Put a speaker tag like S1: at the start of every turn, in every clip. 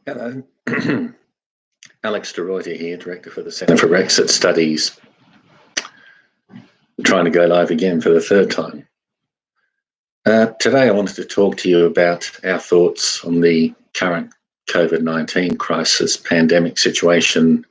S1: Hello, Alex de Ruyter here, Director for the Centre for Brexit Studies. I'm trying to go live again for the third time. Today I wanted to talk to you about our thoughts on the current COVID-19 crisis, pandemic situation,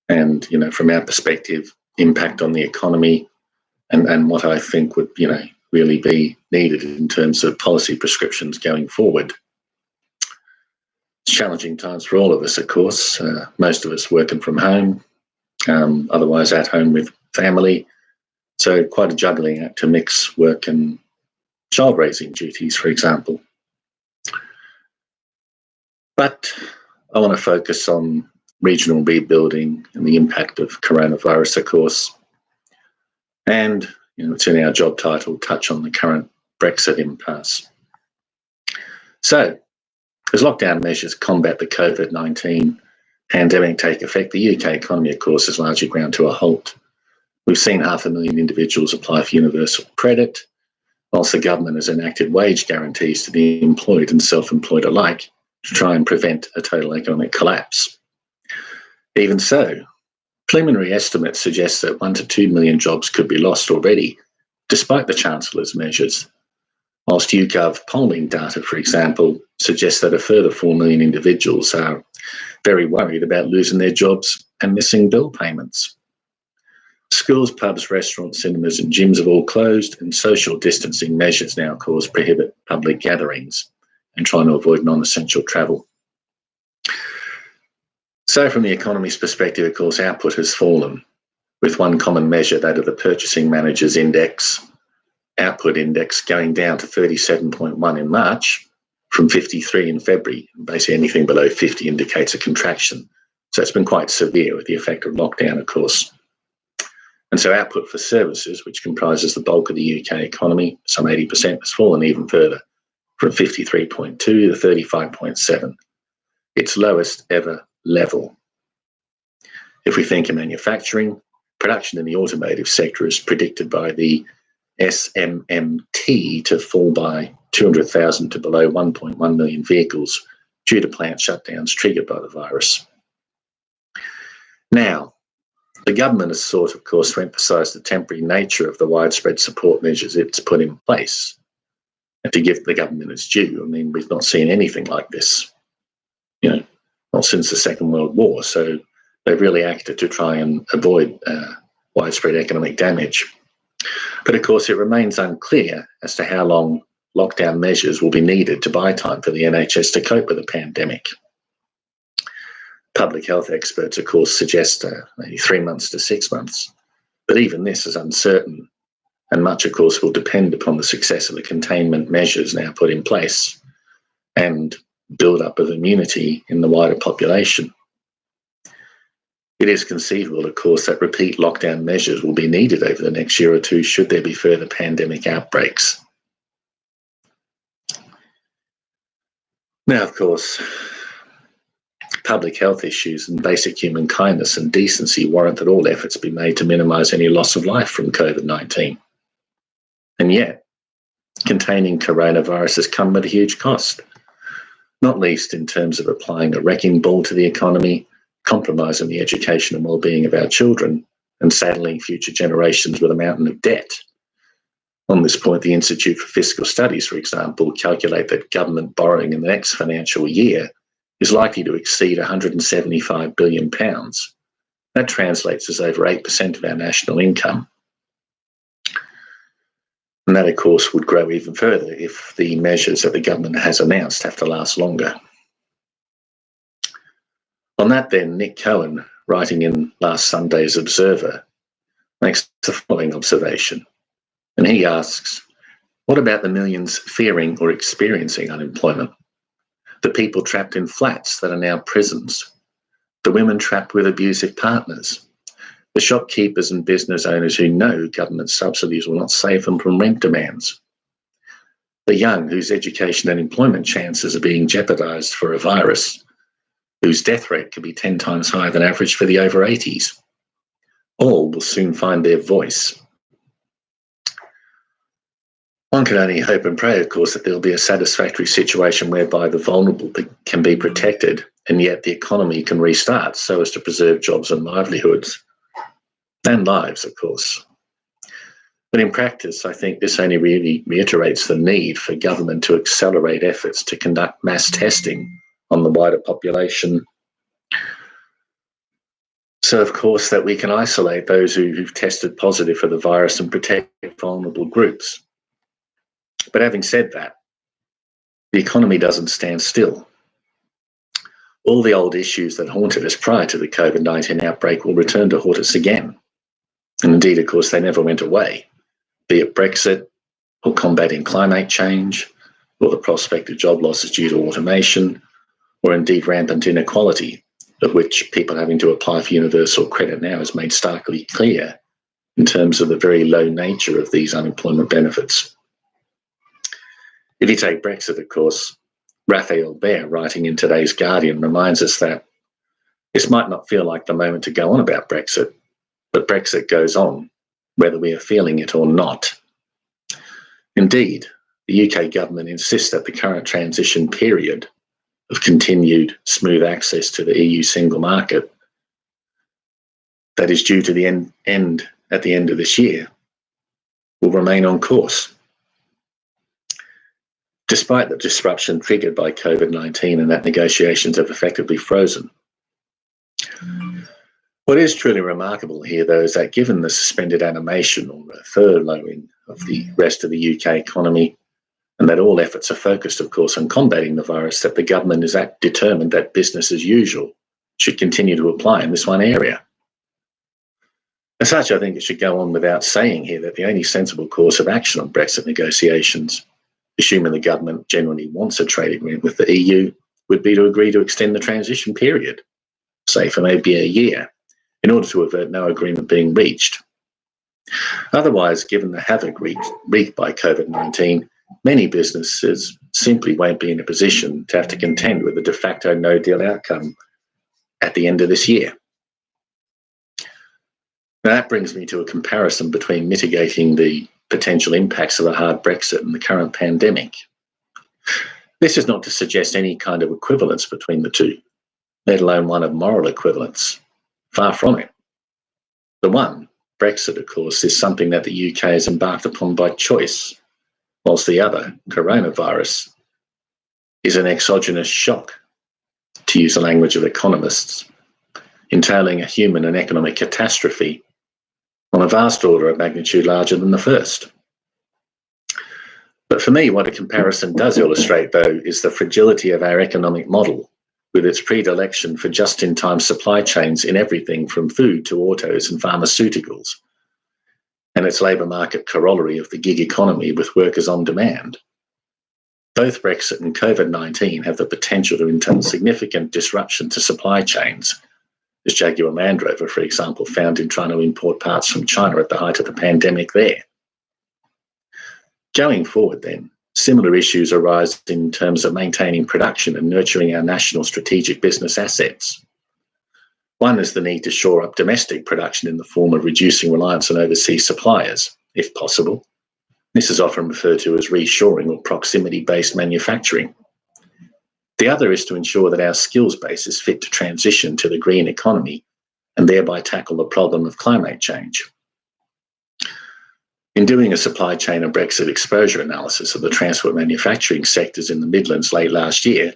S1: and, from our perspective, impact on the economy and what I think would, really be needed in terms of policy prescriptions going forward. It's challenging times for all of us, of course. Most of us working from home, otherwise at home with family. So quite a juggling act to mix work and child-raising duties, for example. But I want to focus on regional rebuilding and the impact of coronavirus, of course. And, it's in our job title, touch on the current Brexit impasse. So, as lockdown measures combat the COVID-19 pandemic take effect, the UK economy, of course, is largely ground to a halt. We've seen 500,000 individuals apply for universal credit, whilst the government has enacted wage guarantees to the employed and self-employed alike to try and prevent a total economic collapse. Even so, preliminary estimates suggest that 1 to 2 million jobs could be lost already, despite the Chancellor's measures. Whilst YouGov polling data, for example, suggests that a further 4 million individuals are very worried about losing their jobs and missing bill payments. Schools, pubs, restaurants, cinemas and gyms have all closed, and social distancing measures now, of course, prohibit public gatherings and trying to avoid non-essential travel. So from the economy's perspective, of course, output has fallen, with one common measure, that of the Purchasing Managers Index, output index, going down to 37.1 in March from 53 in February. Basically anything below 50 indicates a contraction. So it's been quite severe with the effect of lockdown, of course. And so output for services, which comprises the bulk of the UK economy, some 80%, has fallen even further from 53.2 to 35.7, its lowest ever level. If we think of manufacturing, production in the automotive sector is predicted by the SMMT to fall by 200,000 to below 1.1 million vehicles due to plant shutdowns triggered by the virus. Now, the government has sought, of course, to emphasise the temporary nature of the widespread support measures it's put in place. And to give the government its due, we've not seen anything like this, not since the Second World War. So they've really acted to try and avoid widespread economic damage. But of course, it remains unclear as to how long lockdown measures will be needed to buy time for the NHS to cope with the pandemic. Public health experts, of course, suggest maybe 3 months to 6 months. But even this is uncertain, and much, of course, will depend upon the success of the containment measures now put in place and build-up of immunity in the wider population. It is conceivable, of course, that repeat lockdown measures will be needed over the next year or two should there be further pandemic outbreaks. Now, of course, public health issues and basic human kindness and decency warrant that all efforts be made to minimise any loss of life from COVID-19. And yet, containing coronavirus has come at a huge cost, not least in terms of applying a wrecking ball to the economy, compromising the education and well-being of our children, and saddling future generations with a mountain of debt. On this point, the Institute for Fiscal Studies, for example, calculate that government borrowing in the next financial year is likely to exceed £175 billion. That translates as over 8% of our national income. And that, of course, would grow even further if the measures that the government has announced have to last longer. On that then, Nick Cohen, writing in last Sunday's Observer, makes the following observation. And he asks, what about the millions fearing or experiencing unemployment? The people trapped in flats that are now prisons? The women trapped with abusive partners? The shopkeepers and business owners who know government subsidies will not save them from rent demands? The young whose education and employment chances are being jeopardised for a virus, whose death rate could be 10 times higher than average for the over 80s. All will soon find their voice. One can only hope and pray, of course, that there will be a satisfactory situation whereby the vulnerable can be protected and yet the economy can restart so as to preserve jobs and livelihoods, and lives, of course. But in practice, I think this only really reiterates the need for government to accelerate efforts to conduct mass testing on the wider population, so of course that we can isolate those who've tested positive for the virus and protect vulnerable groups. But having said that, the economy doesn't stand still. All the old issues that haunted us prior to the COVID-19 outbreak will return to haunt us again. And indeed, of course, they never went away, be it Brexit or combating climate change or the prospect of job losses due to automation or indeed rampant inequality, of which people having to apply for universal credit now has made starkly clear in terms of the very low nature of these unemployment benefits. If you take Brexit, of course, Raphael Baer, writing in today's Guardian, reminds us that this might not feel like the moment to go on about Brexit, but Brexit goes on, whether we are feeling it or not. Indeed, the UK government insists that the current transition period of continued smooth access to the EU single market that is due to the end at the end of this year will remain on course. Despite the disruption triggered by COVID-19 and that negotiations have effectively frozen. What is truly remarkable here, though, is that given the suspended animation or furloughing of the rest of the UK economy, and that all efforts are focused, of course, on combating the virus, that the government is determined that business as usual should continue to apply in this one area. As such, I think it should go on without saying here that the only sensible course of action on Brexit negotiations, assuming the government genuinely wants a trade agreement with the EU, would be to agree to extend the transition period, say for maybe a year, in order to avert no agreement being reached. Otherwise, given the havoc wreaked by COVID-19, many businesses simply won't be in a position to have to contend with a de facto no-deal outcome at the end of this year. Now, that brings me to a comparison between mitigating the potential impacts of a hard Brexit and the current pandemic. This is not to suggest any kind of equivalence between the two, let alone one of moral equivalence. Far from it. The one, Brexit, of course, is something that the UK has embarked upon by choice, whilst the other, coronavirus, is an exogenous shock, to use the language of economists, entailing a human and economic catastrophe on a vast order of magnitude larger than the first. But for me, what a comparison does illustrate, though, is the fragility of our economic model, with its predilection for just-in-time supply chains in everything from food to autos and pharmaceuticals, and its labour market corollary of the gig economy with workers on demand. Both Brexit and COVID-19 have the potential to entail significant disruption to supply chains, as Jaguar Land Rover, for example, found in trying to import parts from China at the height of the pandemic there. Going forward then, similar issues arise in terms of maintaining production and nurturing our national strategic business assets. One is the need to shore up domestic production in the form of reducing reliance on overseas suppliers, if possible. This is often referred to as reshoring or proximity-based manufacturing. The other is to ensure that our skills base is fit to transition to the green economy and thereby tackle the problem of climate change. In doing a supply chain and Brexit exposure analysis of the transport manufacturing sectors in the Midlands late last year,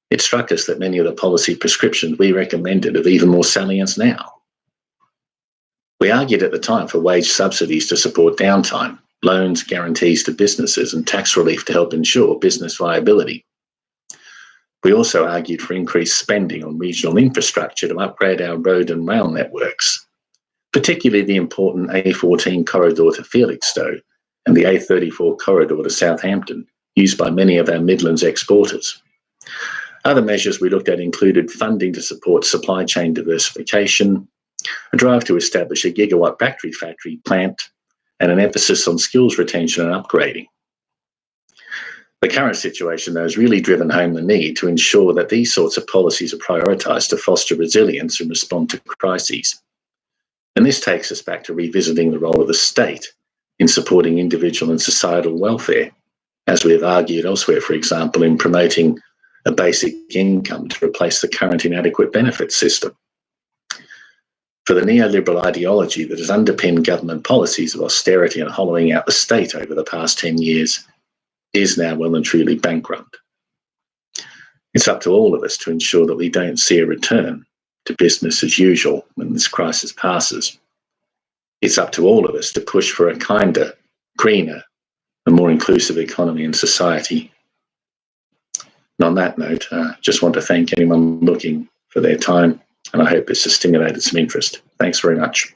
S1: it struck us that many of the policy prescriptions we recommended have even more salience now. We argued at the time for wage subsidies to support downtime, loans, guarantees to businesses, and tax relief to help ensure business viability. We also argued for increased spending on regional infrastructure to upgrade our road and rail networks, particularly the important A14 corridor to Felixstowe and the A34 corridor to Southampton, used by many of our Midlands exporters. Other measures we looked at included funding to support supply chain diversification, a drive to establish a gigawatt battery factory plant, and an emphasis on skills retention and upgrading. The current situation, though, has really driven home the need to ensure that these sorts of policies are prioritised to foster resilience and respond to crises. And this takes us back to revisiting the role of the state in supporting individual and societal welfare, as we have argued elsewhere, for example, in promoting a basic income to replace the current inadequate benefit system. For the neoliberal ideology that has underpinned government policies of austerity and hollowing out the state over the past 10 years is now well and truly bankrupt. It's up to all of us to ensure that we don't see a return to business as usual when this crisis passes. It's up to all of us to push for a kinder, greener, and more inclusive economy and society. And on that note, just want to thank anyone looking for their time, and I hope this has stimulated some interest. Thanks very much.